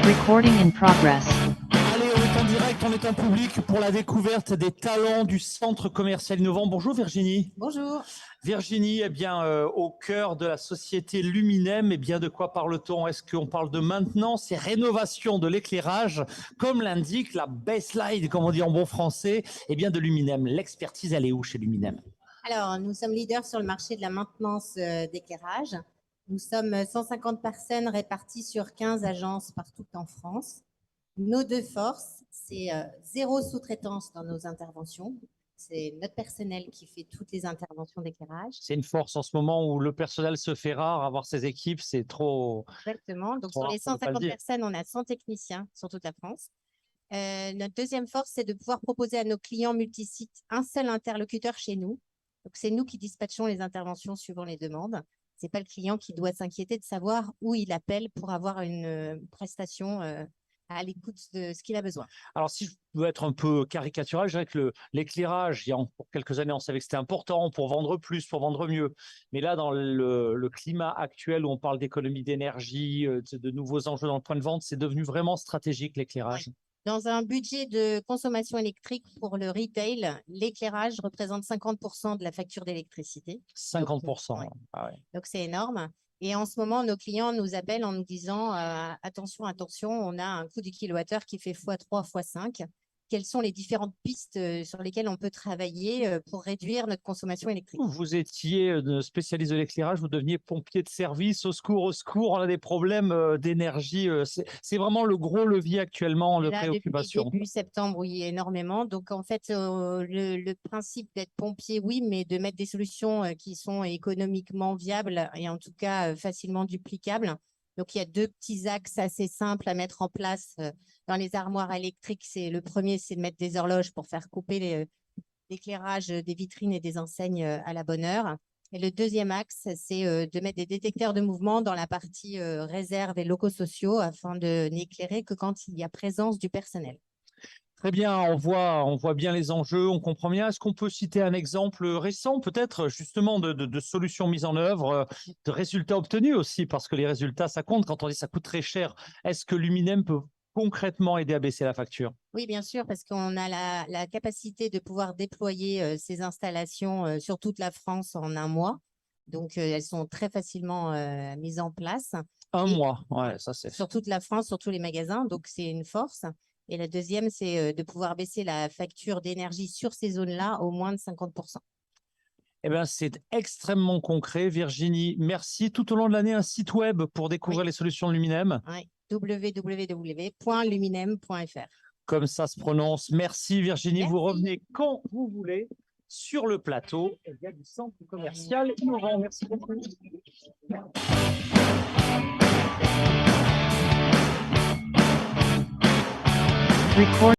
Recording in progress. Allez, on est en direct, on est en public pour la découverte des talents du Centre commercial innovant. Bonjour Virginie. Bonjour. Virginie, eh bien, au cœur de la société Luminem, eh bien, de quoi parle-t-on? Est-ce qu'on parle de maintenance et rénovation de l'éclairage, comme l'indique la baseline, comme on dit en bon français, eh bien, de Luminem? L'expertise, elle est où chez Luminem? Alors, nous sommes leaders sur le marché de la maintenance d'éclairage. Nous sommes 150 personnes réparties sur 15 agences partout en France. Nos deux forces, c'est zéro sous-traitance dans nos interventions. C'est notre personnel qui fait toutes les interventions d'éclairage. C'est une force en ce moment où le personnel se fait rare, avoir ses équipes, c'est trop. Exactement. Donc, trop sur rare les pour ne pas le 150 dire. personnes, on a 100 techniciens sur toute la France. Notre deuxième force, c'est de pouvoir proposer à nos clients multisites un seul interlocuteur chez nous. Donc, c'est nous qui dispatchons les interventions suivant les demandes. Ce n'est pas le client qui doit s'inquiéter de savoir où il appelle pour avoir une prestation à l'écoute de ce qu'il a besoin. Alors, si je veux être un peu caricatural, je dirais que l'éclairage, pour quelques années, on savait que c'était important pour vendre plus, pour vendre mieux. Mais là, dans le climat actuel où on parle d'économie d'énergie, de nouveaux enjeux dans le point de vente, c'est devenu vraiment stratégique, l'éclairage. Ouais. Dans un budget de consommation électrique pour le retail, l'éclairage représente 50% de la facture d'électricité. 50%. Ouais. Ah ouais. Donc, c'est énorme. Et en ce moment, nos clients nous appellent en nous disant attention, attention, on a un coût du kilowattheure qui fait x3, x5. Quelles sont les différentes pistes sur lesquelles on peut travailler pour réduire notre consommation électrique? Vous étiez spécialiste de l'éclairage, vous deveniez pompier de service, au secours, on a des problèmes d'énergie. C'est vraiment le gros levier actuellement de Là, préoccupation. depuis début septembre, oui, énormément. Donc, en fait, le principe d'être pompier, oui, mais de mettre des solutions qui sont économiquement viables et en tout cas facilement duplicables. Donc, il y a deux petits axes assez simples à mettre en place dans les armoires électriques. Le premier, c'est de mettre des horloges pour faire couper l'éclairage des vitrines et des enseignes à la bonne heure. Et le deuxième axe, c'est de mettre des détecteurs de mouvement dans la partie réserve et locaux sociaux afin de n'éclairer que quand il y a présence du personnel. Très bien, on voit bien les enjeux, on comprend bien. Est-ce qu'on peut citer un exemple récent, peut-être, justement, de solutions mises en œuvre, de résultats obtenus aussi, parce que les résultats, ça compte. Quand on dit ça coûte très cher, est-ce que Luminem peut concrètement aider à baisser la facture? Oui, bien sûr, parce qu'on a la capacité de pouvoir déployer ces installations sur toute la France en un mois. Donc, elles sont très facilement mises en place. Un Et mois, ouais, ça c'est. sur toute la France, sur tous les magasins. Donc, c'est une force. Et la deuxième, c'est de pouvoir baisser la facture d'énergie sur ces zones-là au moins de 50%. Eh bien, c'est extrêmement concret. Virginie, merci. Tout au long de l'année, un site web pour découvrir les solutions de Luminem. Oui, www.luminem.fr. Comme ça se prononce. Merci Virginie. Merci. Vous revenez quand vous voulez sur le plateau du Centre commercial innovant. Merci beaucoup. Record